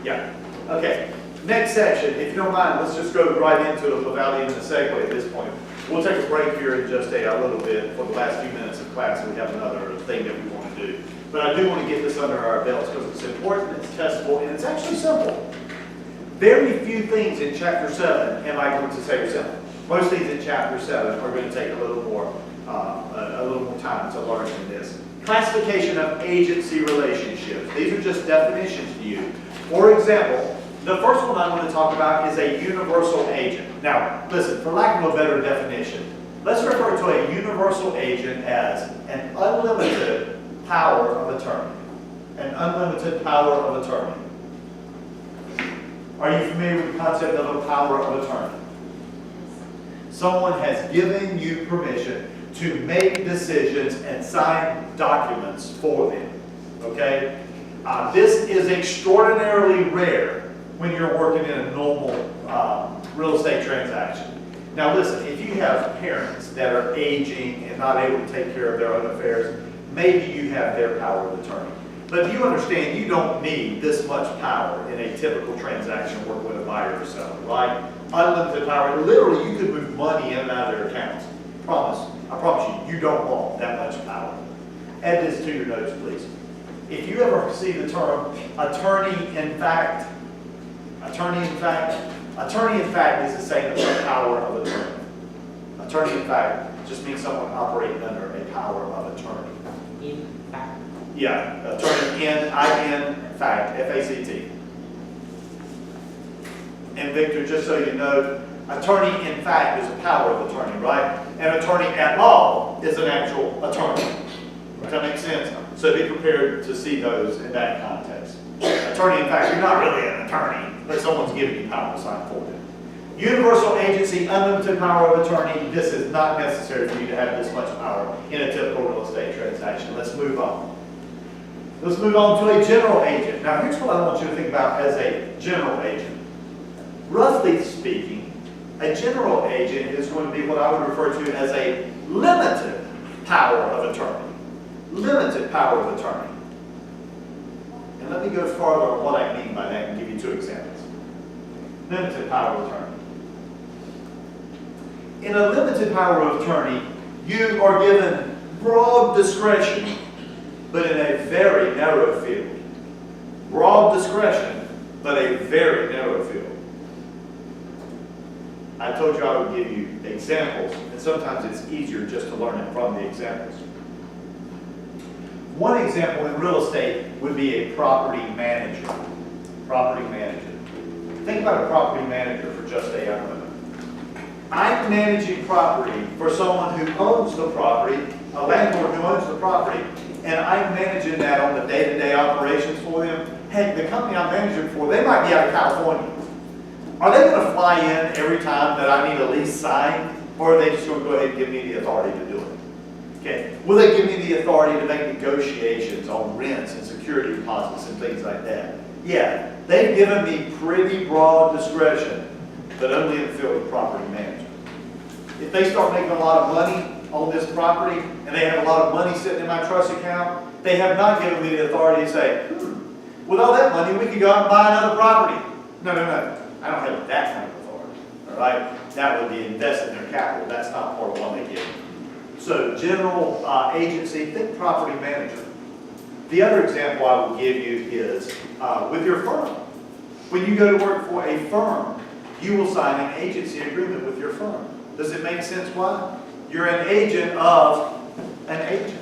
Yeah. Okay. Next section, if you don't mind, let's just go right into the Lavalium and the segue at this point. We'll take a break here in just a little bit for the last few minutes of class. We have another thing that we want to do. But I do want to get this under our belts because it's important, it's testable, and it's actually simple. Very few things in chapter 7 am I going to say are simple. Most things in chapter 7 are going to take a little more time to learn than this. Classification of agency relationships. These are just definitions to you. For example, the first one I want to talk about is a universal agent. Now, listen, for lack of a better definition, let's refer to a universal agent as an unlimited power of attorney. An unlimited power of attorney. Are you familiar with the concept of a power of attorney? Someone has given you permission to make decisions and sign documents for them. Okay? This is extraordinarily rare when you're working in a normal real estate transaction. Now listen, if you have parents that are aging and not able to take care of their own affairs, maybe you have their power of attorney. But you understand you don't need this much power in a typical transaction working with a buyer or seller, right? Unlimited power. Literally, you could move money in and out of their accounts. I promise you, you don't want that much power. Add this to your notes, please. If you ever see the term attorney in fact is the same as the power of attorney. Attorney in fact just means someone operating under a power of attorney. In fact. Yeah, attorney in fact, F-A-C-T. And Victor, just so you know, attorney in fact is a power of attorney, right? And attorney at law is an actual attorney. Does that make sense? So be prepared to see those in that context. Attorney in fact, you're not really an attorney, but someone's giving you power to sign for them. Universal agency, unlimited power of attorney. This is not necessary for you to have this much power in a typical real estate transaction. Let's move on. Let's move on to a general agent. Now here's what I want you to think about as a general agent. Roughly speaking, a general agent is going to be what I would refer to as a limited power of attorney. Limited power of attorney. And let me go farther on what I mean by that and give you two examples. Limited power of attorney. In a limited power of attorney, you are given broad discretion, but in a very narrow field. Broad discretion, but a very narrow field. I told you I would give you examples, and sometimes it's easier just to learn it from the examples. One example in real estate would be a property manager. Property manager. Think about a property manager for just a moment. I'm managing property for someone who owns the property, a landlord who owns the property, and I'm managing that on the day-to-day operations for them. Heck, the company I'm managing for, they might be out of California. Are they going to fly in every time that I need a lease signed, or are they just going to go ahead and give me the authority to do it? Okay. Will they give me the authority to make negotiations on rents and security deposits and things like that? Yeah, they've given me pretty broad discretion, but only in the field of property management. If they start making a lot of money on this property, and they have a lot of money sitting in my trust account, they have not given me the authority to say, with all that money, we could go out and buy another property. No. I don't have that kind of authority. All right? That would be investing their capital. That's not part of what they give. So general agency, think property manager. The other example I will give you is with your firm. When you go to work for a firm, you will sign an agency agreement with your firm. Does it make sense why? You're an agent of an agent.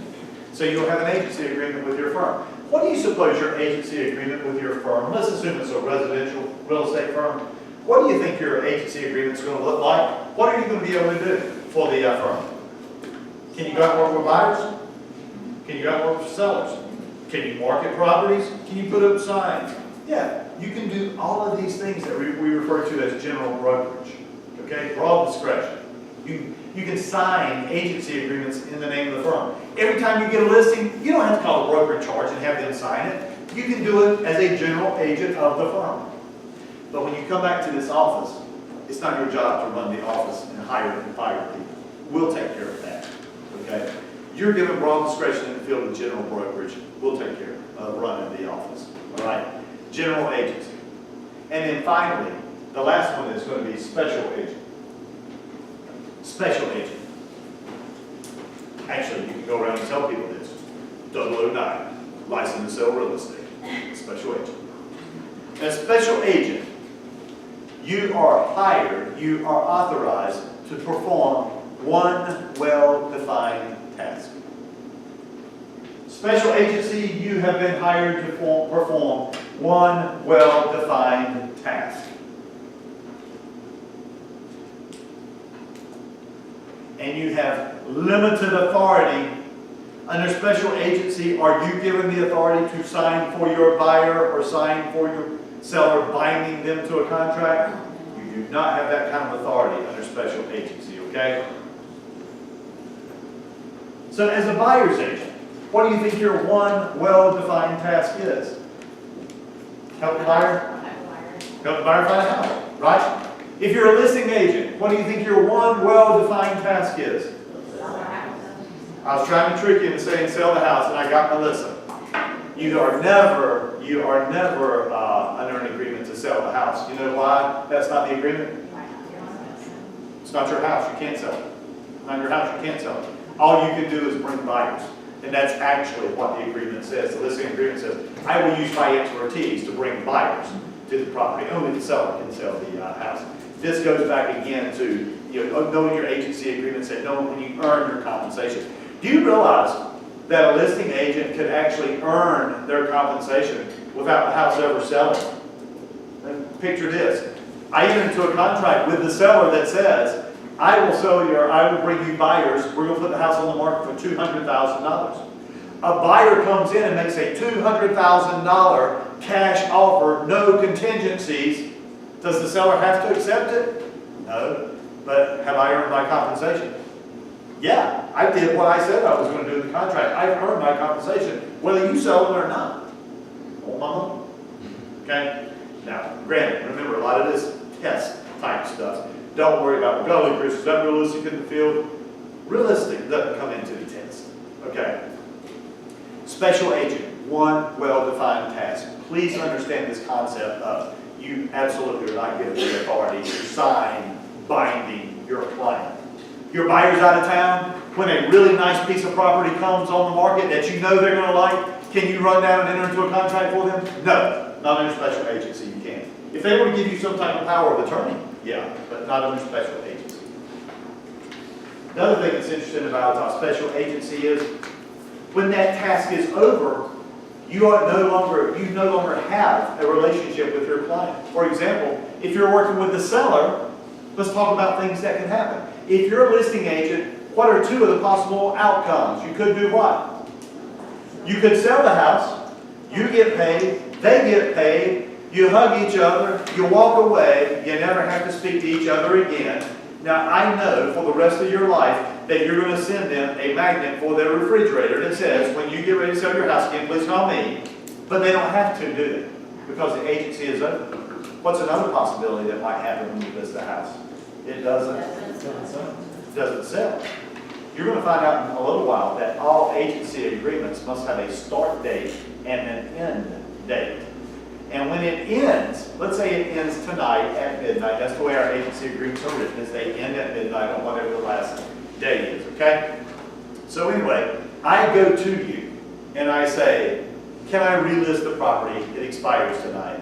So you'll have an agency agreement with your firm. What do you suppose your agency agreement with your firm, let's assume it's a residential real estate firm, what do you think your agency agreement is going to look like? What are you going to be able to do for the firm? Can you go out and work with buyers? Can you go out and work with sellers? Can you market properties? Can you put up signs? Yeah, you can do all of these things that we refer to as general brokerage. Okay, broad discretion. You can sign agency agreements in the name of the firm. Every time you get a listing, you don't have to call a broker in charge and have them sign it. You can do it as a general agent of the firm. But when you come back to this office, it's not your job to run the office and hire and fire people. We'll take care of that. Okay? You're given broad discretion in the field of general brokerage. We'll take care of running the office. All right? General agency. And then finally, the last one is going to be special agent. Special agent. Actually, you can go around and tell people this. 009, licensed to sell real estate. Special agent. A special agent, you are hired, you are authorized to perform one well-defined task. Special agency, you have been hired to perform one well-defined task. And you have limited authority. Under special agency, are you given the authority to sign for your buyer or sign for your seller, binding them to a contract? You do not have that kind of authority under special agency, okay? So as a buyer's agent, what do you think your one well-defined task is? Help the buyer? Help the buyer find a house, right? If you're a listing agent, what do you think your one well-defined task is? I was trying to trick you into saying sell the house, and I got Melissa. You are never under an agreement to sell the house. You know why that's not the agreement? It's not your house, you can't sell it. It's not your house, you can't sell it. All you can do is bring buyers. And that's actually what the agreement says. The listing agreement says, I will use my expertise to bring buyers to the property. Only the seller can sell the house. This goes back again to knowing your agency agreement, said knowing when you earn your compensation. Do you realize that a listing agent could actually earn their compensation without the house ever selling? And picture this. I enter into a contract with the seller that says, I will bring you buyers. We're going to put the house on the market for $200,000. A buyer comes in and makes a $200,000 cash offer, no contingencies. Does the seller have to accept it? No. But have I earned my compensation? Yeah, I did what I said I was going to do in the contract. I've earned my compensation, whether you sell it or not. On my money. Okay? Now, granted, remember, a lot of this test type stuff. Don't worry about, golly, Chris, is that realistic in the field? Realistic doesn't come into the test. Okay? Special agent, one well-defined task. Please understand this concept of you absolutely are not given the authority to sign binding your client. Your buyer's out of town, when a really nice piece of property comes on the market that you know they're going to like, can you run down and enter into a contract for them? No, not under special agency you can't. If they were to give you some type of power of attorney, yeah, but not under special agency. Another thing that's interesting about our special agency is when that task is over, you no longer have a relationship with your client. For example, if you're working with the seller, let's talk about things that can happen. If you're a listing agent, what are two of the possible outcomes? You could do what? You could sell the house, you get paid, they get paid, you hug each other, you walk away, you never have to speak to each other again. Now, I know for the rest of your life that you're going to send them a magnet for their refrigerator that says, when you get ready to sell your house again, please call me. But they don't have to do it because the agency is open. What's another possibility that might happen when you list the house? It doesn't sell. You're going to find out in a little while that all agency agreements must have a start date and an end date. And when it ends, let's say it ends tonight at midnight. That's the way our agency agreements are written, is they end at midnight on whatever the last day is, okay? So anyway, I go to you and I say, can I relist the property? It expires tonight.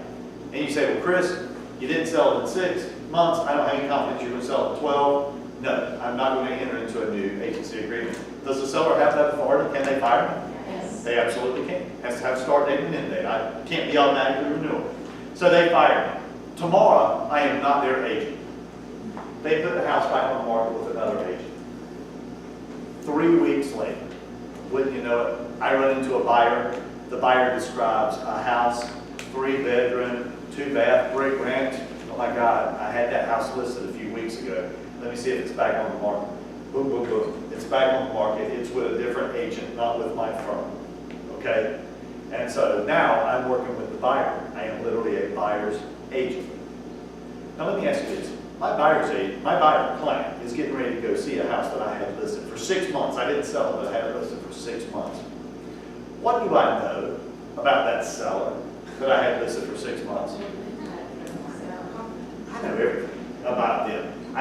And you say, well, Chris, you didn't sell it in 6 months. I don't have any confidence you're going to sell it in 12. No, I'm not going to enter into a new agency agreement. Does the seller have that authority? Can they fire me? Yes. They absolutely can. Has to have start date and end date. I can't be automatically renewable. So they fire me. Tomorrow, I am not their agent. They put the house back on the market with another agent. 3 weeks later, wouldn't you know it, I run into a buyer. The buyer describes a house, 3-bedroom, 2-bath, brick ranch. Oh my God, I had that house listed a few weeks ago. Let me see if it's back on the market. Boom, boom, boom. It's back on the market. It's with a different agent, not with my firm. Okay? And so now I'm working with the buyer. I am literally a buyer's agent. Now let me ask you this. My buyer client is getting ready to go see a house that I had listed for 6 months. I didn't sell it, but I had it listed for 6 months. What do I know about that seller that I had listed for 6 months?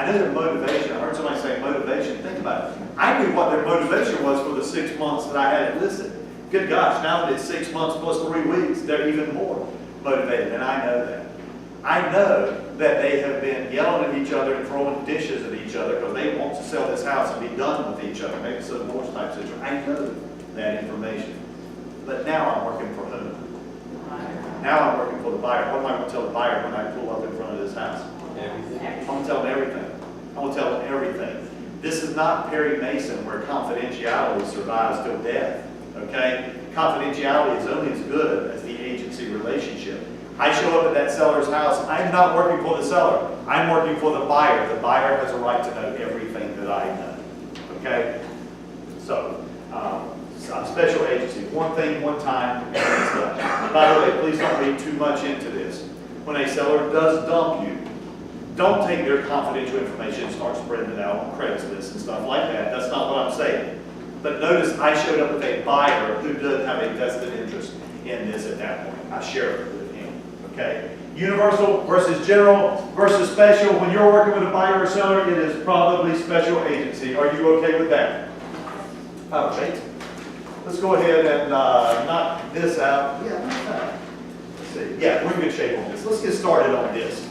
I know their motivation. I heard somebody say motivation. Think about it. I knew what their motivation was for the 6 months that I had it listed. Good gosh, now that it's 6 months plus 3 weeks, they're even more motivated, and I know that. I know that they have been yelling at each other and throwing dishes at each other because they want to sell this house and be done with each other. Maybe it's a divorce type situation. I know that information. But now I'm working for whom? Now I'm working for the buyer. What am I going to tell the buyer when I pull up in front of this house? Everything. I'm going to tell them everything. I'm going to tell them everything. This is not Perry Mason where confidentiality survives till death. Okay? Confidentiality is only as good as the agency relationship. I show up at that seller's house. I'm not working for the seller. I'm working for the buyer. The buyer has a right to know everything that I know. Okay? So, special agency. One thing, one time, and it's done. By the way, please don't read too much into this. When a seller does dump you, don't take their confidential information and start spreading it out on Craigslist and stuff like that. That's not what I'm saying. But notice I showed up with a buyer who does have a vested interest in this at that point. I shared it with him. Okay? Universal versus general versus special. When you're working with a buyer or seller, it is probably special agency. Are you okay with that? Okay. Let's go ahead and knock this out. Yeah, knock that out. Let's see. Yeah, we're in good shape on this. Let's get started on this.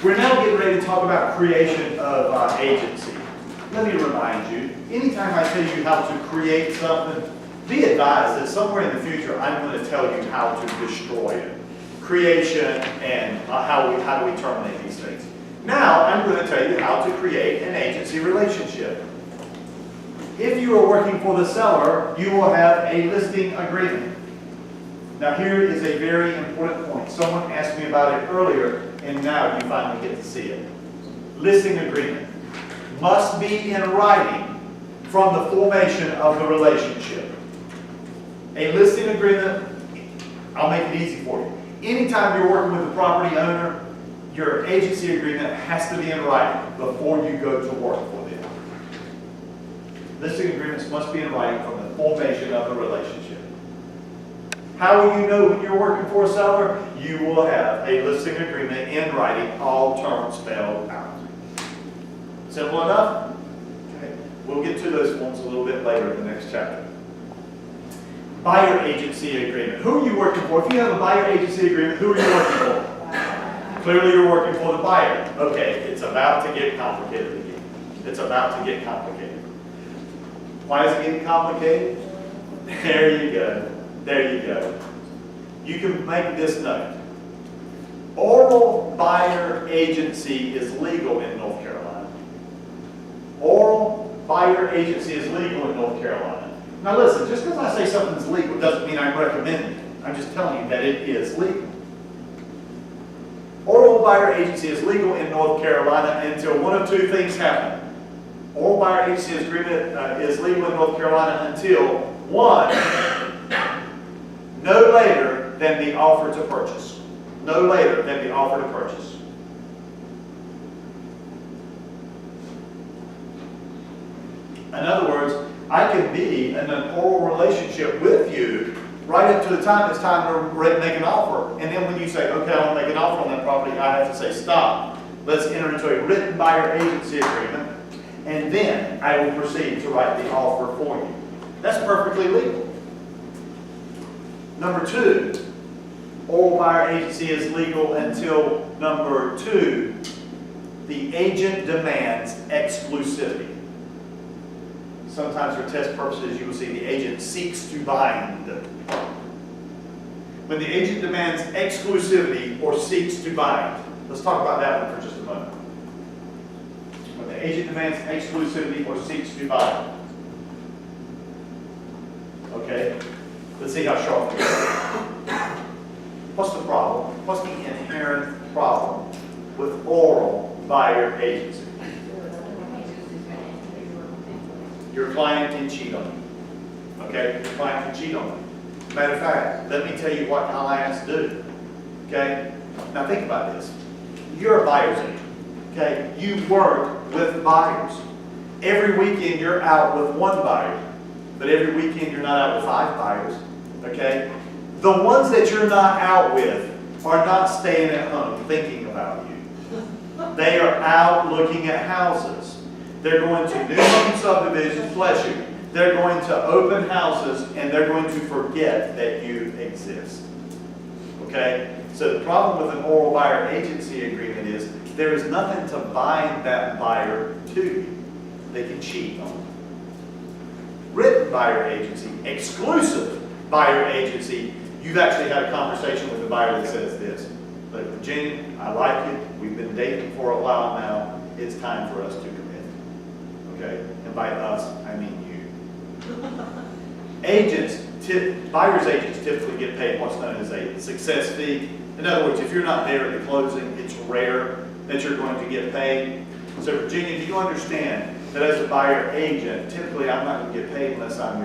We're now getting ready to talk about creation of agency. Let me remind you, anytime I tell you how to create something, be advised that somewhere in the future I'm going to tell you how to destroy it. Creation and how do we terminate these things. Now I'm going to tell you how to create an agency relationship. If you are working for the seller, you will have a listing agreement. Now here is a very important point. Someone asked me about it earlier, and now you finally get to see it. Listing agreement must be in writing from the formation of the relationship. A listing agreement, I'll make it easy for you. Anytime you're working with a property owner, your agency agreement has to be in writing before you go to work for them. Listing agreements must be in writing from the formation of the relationship. How will you know when you're working for a seller? You will have a listing agreement in writing, all terms spelled out. Simple enough? Okay. We'll get to those ones a little bit later in the next chapter. Buyer agency agreement. Who are you working for? If you have a buyer agency agreement, who are you working for? Clearly you're working for the buyer. Okay, it's about to get complicated again. It's about to get complicated. Why is it getting complicated? There you go. There you go. You can make this note. Oral buyer agency is legal in North Carolina. Oral buyer agency is legal in North Carolina. Now listen, just because I say something's legal doesn't mean I'm recommending it. I'm just telling you that it is legal. Oral buyer agency is legal in North Carolina until one of two things happen. Oral buyer agency agreement is legal in North Carolina until, one, no later than the offer to purchase. No later than the offer to purchase. In other words, I can be in an oral relationship with you right up to the time it's time to make an offer. And then when you say, okay, I want to make an offer on that property, I have to say, stop. Let's enter into a written buyer agency agreement. And then I will proceed to write the offer for you. That's perfectly legal. Number two, oral buyer agency is legal until number two, the agent demands exclusivity. Sometimes for test purposes you will see the agent seeks to bind. When the agent demands exclusivity or seeks to bind, let's talk about that one for just a moment. When the agent demands exclusivity or seeks to bind. Okay, let's see how sharp we are. What's the problem? What's the inherent problem with oral buyer agency? Your client can cheat on you. Okay, your client can cheat on you. Matter of fact, let me tell you what clients do. Okay, now think about this. You're a buyer's agent. Okay, you work with buyers. Every weekend you're out with one buyer, but every weekend you're not out with 5 buyers. Okay, the ones that you're not out with are not staying at home thinking about you. They are out looking at houses. They're going to new home subdivisions, bless you. They're going to open houses and they're going to forget that you exist. Okay? So the problem with an oral buyer agency agreement is there is nothing to bind that buyer to you. They can cheat on you. Written buyer agency, exclusive buyer agency, you've actually had a conversation with the buyer that says this. Look, Virginia, I like you. We've been dating for a while now. It's time for us to commit. Okay? And by us, I mean you. Buyer's agents typically get paid what's known as a success fee. In other words, if you're not there at the closing, it's rare that you're going to get paid. So Virginia, do you understand that as a buyer agent, typically I'm not going to get paid unless I'm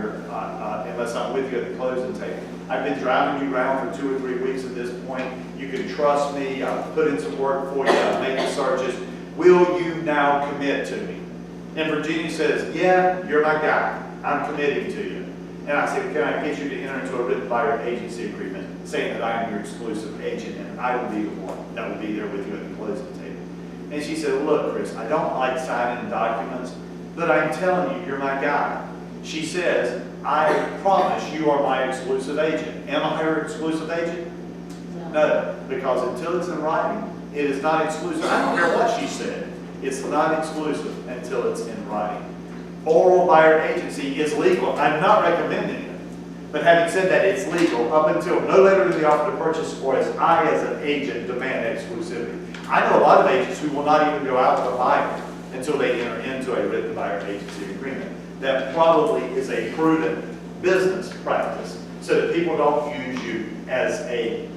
with you at the closing table. I've been driving you around for 2 or 3 weeks at this point. You can trust me. I've put in some work for you. I've made the searches. Will you now commit to me? And Virginia says, yeah, you're my guy. I'm committing to you. And I said, can I get you to enter into a written buyer agency agreement saying that I am your exclusive agent and I will be the one that will be there with you at the closing table? And she said, look, Chris, I don't like signing documents, but I'm telling you, you're my guy. She says, I promise you are my exclusive agent. Am I her exclusive agent? No, because until it's in writing, it is not exclusive. I don't care what she said. It's not exclusive until it's in writing. Oral buyer agency is legal. I'm not recommending it. But having said that, it's legal up until no later than the offer to purchase or as I as an agent demand exclusivity. I know a lot of agents who will not even go out with a buyer until they enter into a written buyer agency agreement. That probably is a prudent business practice so that people don't use you as a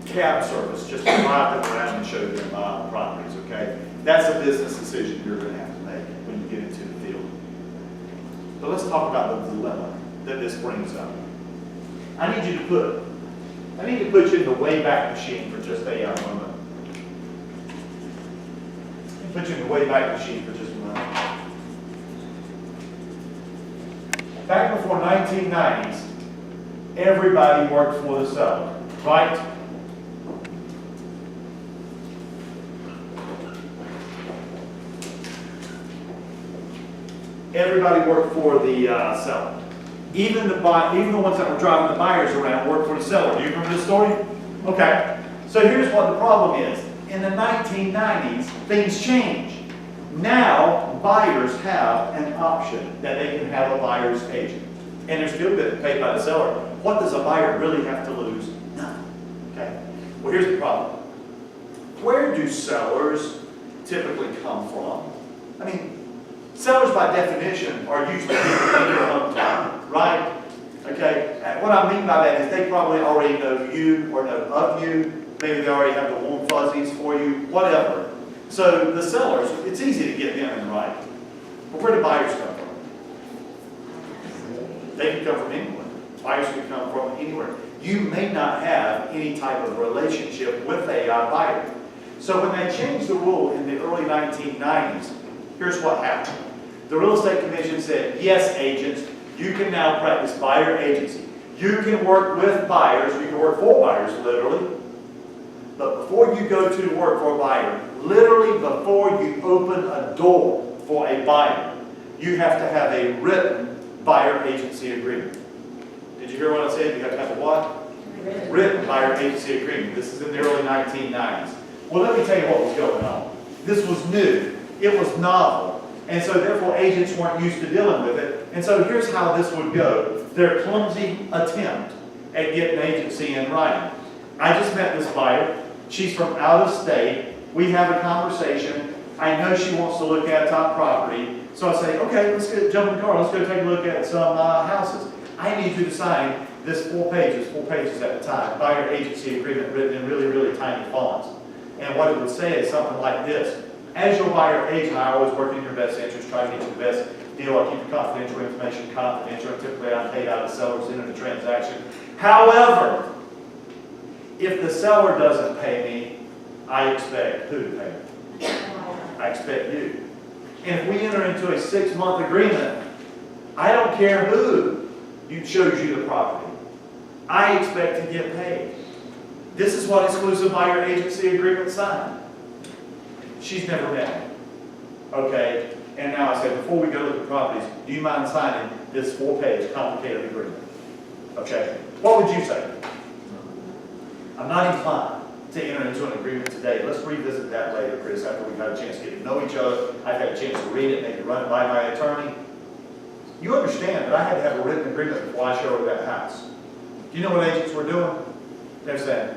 cab service just to drive them around and show them properties, okay? That's a business decision you're going to have to make when you get into the field. But let's talk about the dilemma that this brings up. I need to put you in the Wayback Machine for just a moment. Put you in the Wayback Machine for just a moment. Back before 1990s, everybody worked for the seller, right? Everybody worked for the seller. Even the ones that were driving the buyers around worked for the seller. Do you remember this story? Okay. So here's what the problem is. In the 1990s, things changed. Now, buyers have an option that they can have a buyer's agent. And they're still getting paid by the seller. What does a buyer really have to lose? Nothing. Okay? Well, here's the problem. Where do sellers typically come from? I mean, sellers by definition are usually people in your hometown, right? Okay? And what I mean by that is they probably already know you or know of you. Maybe they already have the warm fuzzies for you, whatever. So the sellers, it's easy to get them in right. But where do buyers come from? They can come from anywhere. Buyers can come from anywhere. You may not have any type of relationship with a buyer. So when they changed the rule in the early 1990s, here's what happened. The Real Estate Commission said, yes, agents, you can now practice buyer agency. You can work with buyers, you can work for buyers, literally. But before you go to work for a buyer, literally before you open a door for a buyer, you have to have a written buyer agency agreement. Did you hear what I said? You have to have a what? Written buyer agency agreement. This is in the early 1990s. Well, let me tell you what was going on. This was new. It was novel. And so therefore agents weren't used to dealing with it. And so here's how this would go. Their clumsy attempt at getting agency in writing. I just met this buyer. She's from out of state. We have a conversation. I know she wants to look at top property. So I say, okay, let's jump in the car. Let's go take a look at some houses. I need you to sign this 4 pages at the time, buyer agency agreement written in really, really tiny fonts. And what it would say is something like this. As your buyer agent, I always work in your best interest, try to get you the best deal. I keep your confidential information confidential. Typically, I'm paid out of sellers in the transaction. However, if the seller doesn't pay me, I expect who to pay me? I expect you. And if we enter into a 6-month agreement, I don't care who shows you the property. I expect to get paid. This is what exclusive buyer agency agreements sign. She's never met me. Okay? And now I said, before we go to the properties, do you mind signing this 4-page complicated agreement? Okay? What would you say? I'm not inclined to enter into an agreement today. Let's revisit that later, Chris, after we've had a chance to get to know each other. I've had a chance to read it, maybe run it by my attorney. You understand that I had to have a written agreement before I showed her that house. Do you know what agents were doing? They're saying,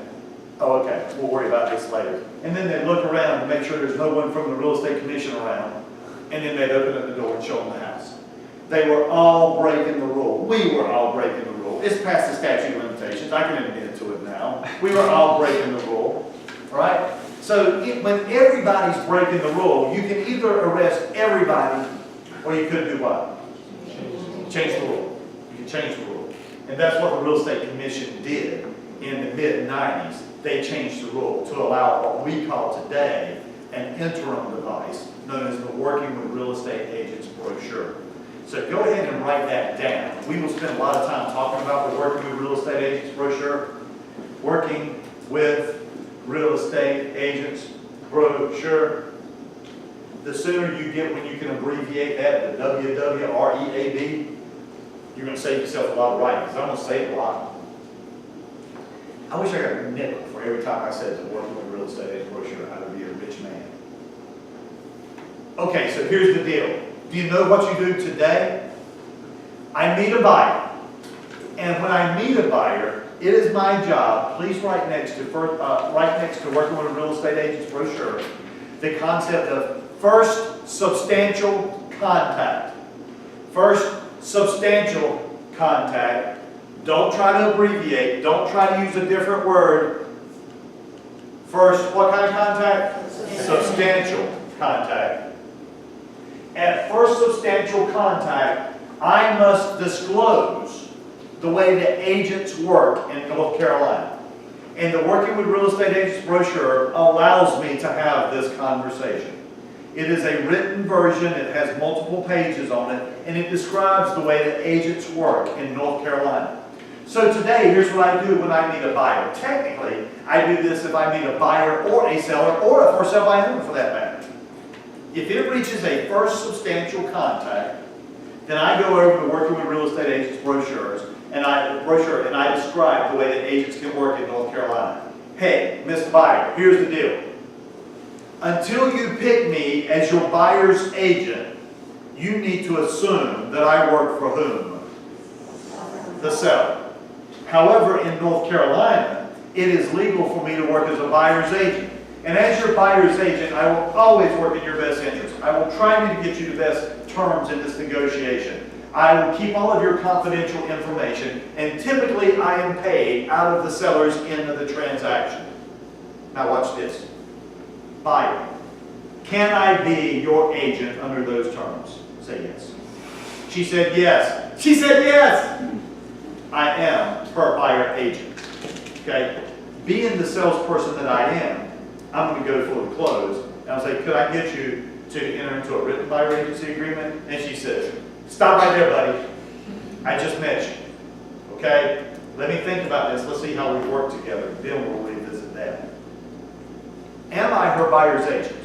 oh, okay, we'll worry about this later. And then they look around and make sure there's no one from the real estate commission around. And then they'd open up the door and show them the house. They were all breaking the rule. We were all breaking the rule. It's past the statute of limitations. I can admit to it now. We were all breaking the rule, right? So when everybody's breaking the rule, you can either arrest everybody or you could do what? Change the rule. You can change the rule. And that's what the Real Estate Commission did in the mid-90s. They changed the rule to allow what we call today an interim device known as the Working with Real Estate Agents brochure. So go ahead and write that down. We will spend a lot of time talking about the Working with Real Estate Agents brochure. Working with Real Estate Agents brochure. The sooner you get when you can abbreviate that, the WWREAB, you're going to save yourself a lot of writing, because I'm going to save a lot. I wish I got a nickel for every time I said the Working with Real Estate Agents brochure. I would be a rich man. Okay, so here's the deal. Do you know what you do today? I meet a buyer. And when I meet a buyer, it is my job, please write next to Working with a Real Estate Agents brochure, the concept of first substantial contact. First substantial contact. Don't try to abbreviate. Don't try to use a different word. First, what kind of contact? Substantial contact. At first substantial contact, I must disclose the way the agents work in North Carolina. And the Working with Real Estate Agents brochure allows me to have this conversation. It is a written version, it has multiple pages on it, and it describes the way that agents work in North Carolina. So today, here's what I do when I meet a buyer. Technically, I do this if I meet a buyer or a seller, or a for sale by owner for that matter. If it reaches a first substantial contact, then I go over the Working with Real Estate Agents brochures, and I describe the way that agents can work in North Carolina. Hey, Mr. Buyer, here's the deal. Until you pick me as your buyer's agent, you need to assume that I work for whom? The seller. However, in North Carolina, it is legal for me to work as a buyer's agent. And as your buyer's agent, I will always work in your best interest. I will try to get you the best terms in this negotiation. I will keep all of your confidential information, and typically I am paid out of the seller's end of the transaction. Now watch this. Buyer, can I be your agent under those terms? Say yes. She said yes. She said yes. I am her buyer agent. Okay? Being the salesperson that I am, I'm going to go for the close, and I'll say, could I get you to enter into a written buyer agency agreement? And she says, stop right there, buddy. I just met you. Okay? Let me think about this. Let's see how we work together. Then we'll revisit that. Am I her buyer's agent?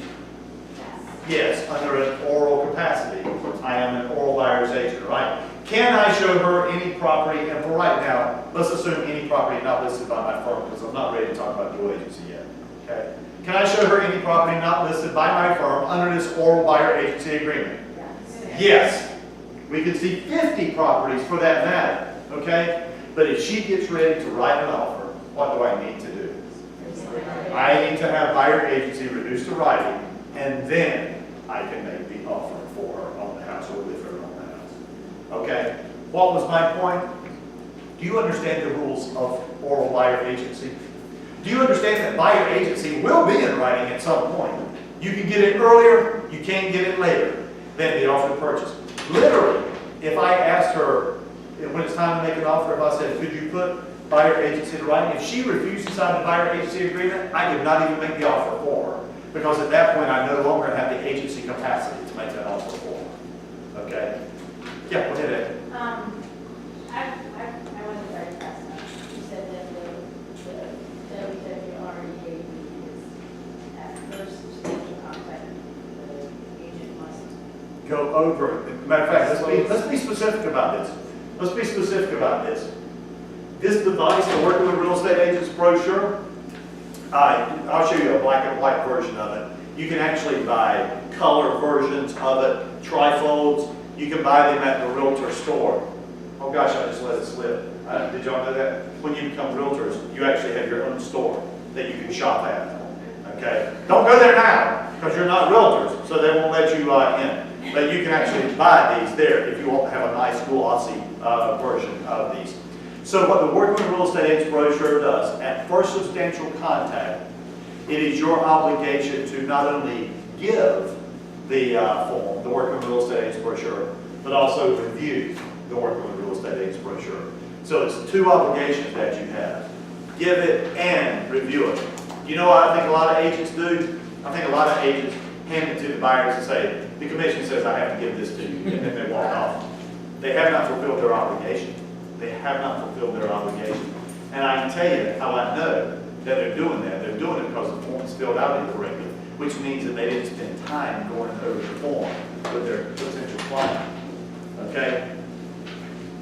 Yes, under an oral capacity. I am an oral buyer's agent, right? Can I show her any property? And for right now, let's assume any property not listed by my firm, because I'm not ready to talk about dual agency yet. Okay? Can I show her any property not listed by my firm under this oral buyer agency agreement? Yes. We can see 50 properties for that matter. Okay? But if she gets ready to write an offer, what do I need to do? I need to have buyer agency reduced to writing, and then I can make the offer for her on the house or with her on the house. Okay? What was my point? Do you understand the rules of oral buyer agency? Do you understand that buyer agency will be in writing at some point? You can get it earlier, you can't get it later than the offer to purchase. Literally, if I asked her, when it's time to make an offer, if I said, could you put buyer agency to writing? If she refused to sign the buyer agency agreement, I could not even make the offer for her. Because at that point, I no longer have the agency capacity to make that offer for her. Okay? Yeah, go ahead, Ed. I wasn't very fast enough. You said that the WWREAB is at first substantial contact. go over, matter of fact, let's be specific about this. Let's be specific about this. This device, the Working with Real Estate Agents brochure, I'll show you a black and white version of it. You can actually buy color versions of it, trifolds. You can buy them at the realtor store. Oh gosh, I just let it slip. Did y'all know that? When you become realtors, you actually have your own store that you can shop at. Okay? Don't go there now, because you're not realtors, so they won't let you in. But you can actually buy these there if you want to have a nice, glossy version of these. So what the Working with Real Estate Agents brochure does, at first substantial contact, it is your obligation to not only give the form, the Working with Real Estate Agents brochure, but also review the Working with Real Estate Agents brochure. So it's two obligations that you have. Give it and review it. You know what I think a lot of agents do? I think a lot of agents hand it to the buyers and say, the commission says I have to give this to you, and then they walk off. They have not fulfilled their obligation. They have not fulfilled their obligation. And I can tell you how I know that they're doing that. They're doing it because the form is filled out incorrectly, which means that they didn't spend time going over the form with their potential client. Okay?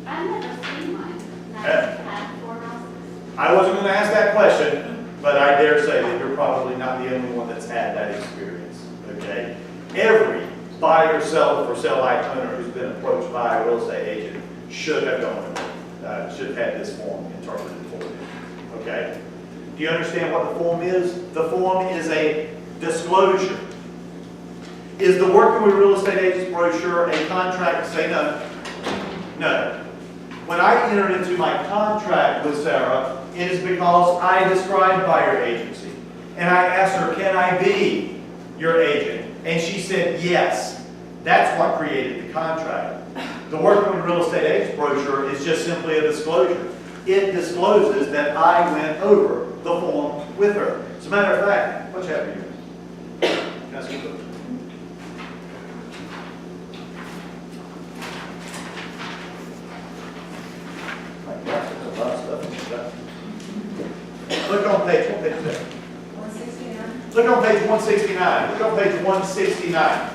I've never seen one. I've had 4 houses. I wasn't going to ask that question, but I dare say that you're probably not the only one that's had that experience. Okay? Every buyer, seller, for sale by owner who's been approached by a real estate agent should have gone should have had this form interpreted for them. Okay? Do you understand what the form is? The form is a disclosure. Is the Working with Real Estate Agents brochure a contract to say no? No. When I entered into my contract with Sarah, it is because I described buyer agency. And I asked her, can I be your agent? And she said yes. That's what created the contract. The Working with Real Estate Agents brochure is just simply a disclosure. It discloses that I went over the form with her. As a matter of fact, what's happening here? Can I see the Look on page, what page is that? 169? Look on page 169. Look on page 169.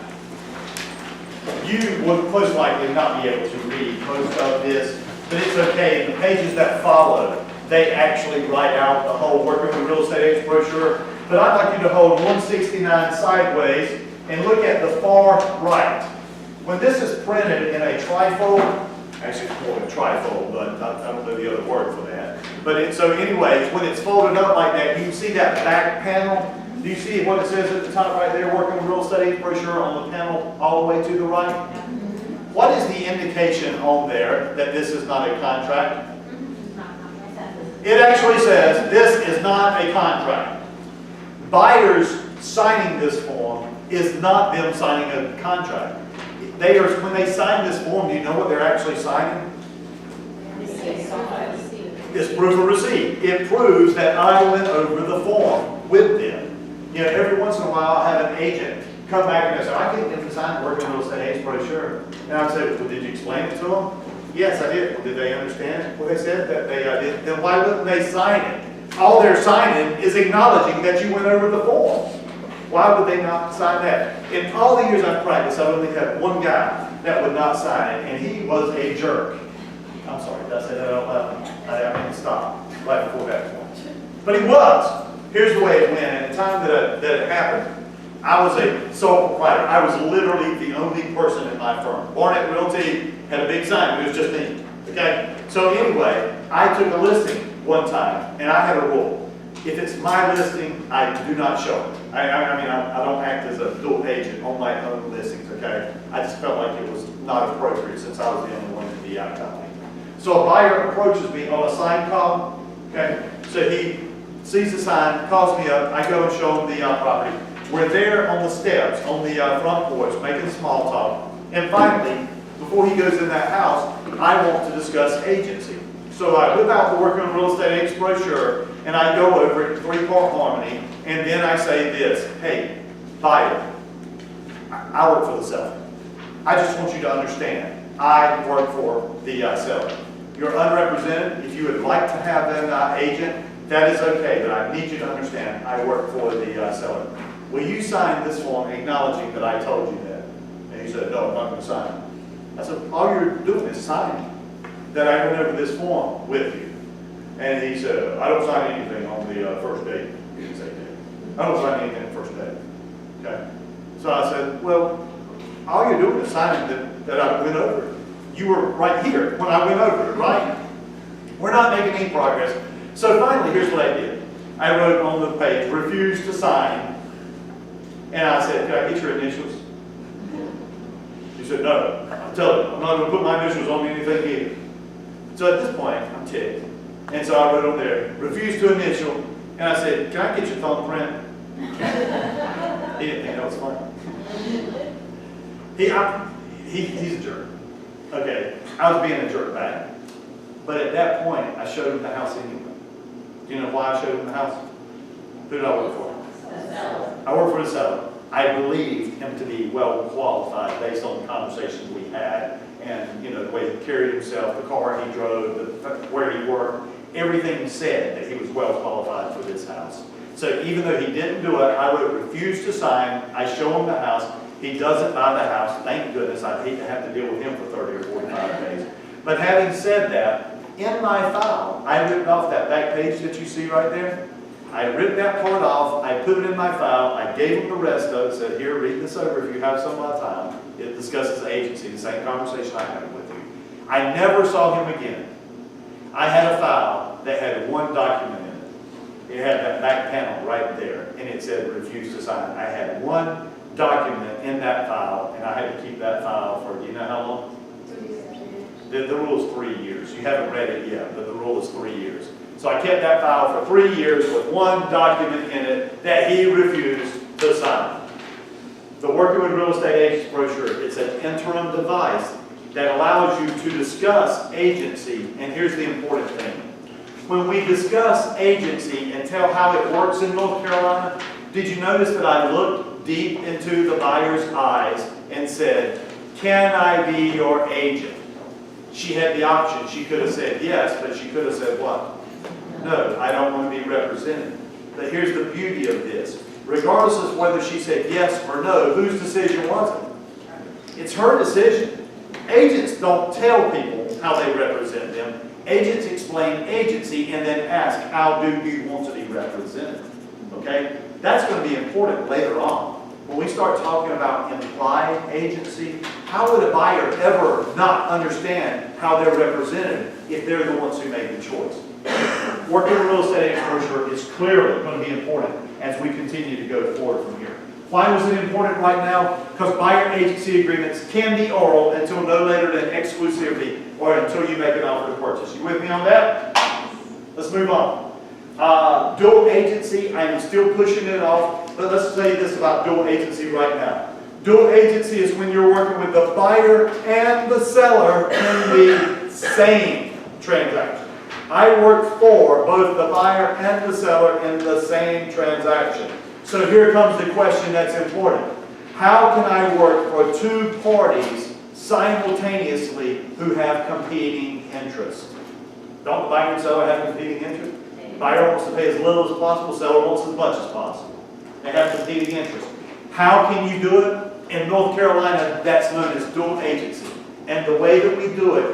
You would most likely not be able to read most of this, but it's okay. The pages that follow, they actually write out the whole Working with Real Estate Agents brochure. But I'd like you to hold 169 sideways and look at the far right. When this is printed in a trifold, actually it's more than a trifold, but I don't know the other word for that. But so anyways, when it's folded up like that, you can see that back panel. Do you see what it says at the top right there, Working with Real Estate Agents brochure on the panel all the way to the right? What is the indication on there that this is not a contract? It actually says this is not a contract. Buyers signing this form is not them signing a contract. When they sign this form, do you know what they're actually signing? It's proof of receipt. It proves that I went over the form with them. You know, every once in a while I have an agent come back and say, I can't get to sign the Working Real Estate Agents brochure. And I would say, well, did you explain it to them? Yes, I did. Well, did they understand what they said? That they did. Then why wouldn't they sign it? All they're signing is acknowledging that you went over the form. Why would they not sign that? In all the years I've practiced, I've only had one guy that would not sign it, and he was a jerk. I'm sorry, did I say that out loud? I mean, stop right before that point. But he was. Here's the way it went. At the time that it happened, I was a sole proprietor. I was literally the only person in my firm. Barnett Realty had a big sign. It was just me. Okay? So anyway, I took a listing one time, and I had a rule. If it's my listing, I do not show it. I don't act as a dual agent on my own listings, okay? I just felt like it was not appropriate since I was the only one in the company. So a buyer approaches me on a sign call, okay? So he sees the sign, calls me up, I go and show him the property. We're there on the steps, on the front porch, making small talk. And finally, before he goes in that house, I want to discuss agency. So I whip out the Working with Real Estate Agents brochure, and I go over it, 3-part harmony, and then I say this, hey, buyer, I work for the seller. I just want you to understand, I work for the seller. You're unrepresented. If you would like to have an agent, that is okay, but I need you to understand, I work for the seller. Will you sign this form acknowledging that I told you that? And he said, no, I'm not gonna sign it. I said, all you're doing is signing that I went over this form with you. And he said, I don't sign anything on the first date. He didn't say that. I don't sign anything on the first date. Okay? So I said, well, all you're doing is signing that I went over it. You were right here when I went over it, right? We're not making any progress. So finally, here's what I did. I wrote on the page, refuse to sign. And I said, can I get your initials? He said, no. I tell him, I'm not going to put my initials on anything either. So at this point, I'm ticked. And so I wrote on there, refuse to initial. And I said, can I get your thumbprint? He didn't think that was funny. He's a jerk. Okay, I was being a jerk back. But at that point, I showed him the house anyway. Do you know why I showed him the house? Who did I work for? I worked for the seller. I believed him to be well qualified based on the conversations we had and, you know, the way he carried himself, the car he drove, where he worked. Everything said that he was well qualified for this house. So even though he didn't do it, I would refuse to sign. I show him the house. He doesn't buy the house. Thank goodness. I'd hate to have to deal with him for 30 or 45 days. But having said that, in my file, I ripped off that back page that you see right there. I ripped that part off. I put it in my file. I gave him the rest of it. Said, here, read this over if you have some of my time. It discusses agency, the same conversation I had with you. I never saw him again. I had a file that had one document in it. It had that back panel right there, and it said refuse to sign. I had one document in that file, and I had to keep that file for, do you know how long? The rule is 3 years. You haven't read it yet, but the rule is 3 years. So I kept that file for 3 years with one document in it that he refused to sign. The Working with Real Estate Agents brochure, it's an interim device that allows you to discuss agency, and here's the important thing. When we discuss agency and tell how it works in North Carolina, did you notice that I looked deep into the buyer's eyes and said, can I be your agent? She had the option. She could have said yes, but she could have said what? No, I don't want to be represented. But here's the beauty of this. Regardless of whether she said yes or no, whose decision was it? It's her decision. Agents don't tell people how they represent them. Agents explain agency and then ask, how do you want to be represented? Okay? That's going to be important later on. When we start talking about implied agency, how would a buyer ever not understand how they're represented if they're the ones who made the choice? Working with real estate agent brochure is clearly going to be important as we continue to go forward from here. Why was it important right now? Because buyer agency agreements can be oral until no later than exclusivity or until you make an offer to purchase. You with me on that? Let's move on. Dual agency, I'm still pushing it off, but let's say this about dual agency right now. Dual agency is when you're working with the buyer and the seller in the same transaction. I work for both the buyer and the seller in the same transaction. So here comes the question that's important. How can I work for two parties simultaneously who have competing interests? Don't the buyer and seller have competing interests? Buyer wants to pay as little as possible, seller wants as much as possible. They have competing interests. How can you do it? In North Carolina, that's known as dual agency. And the way that we do it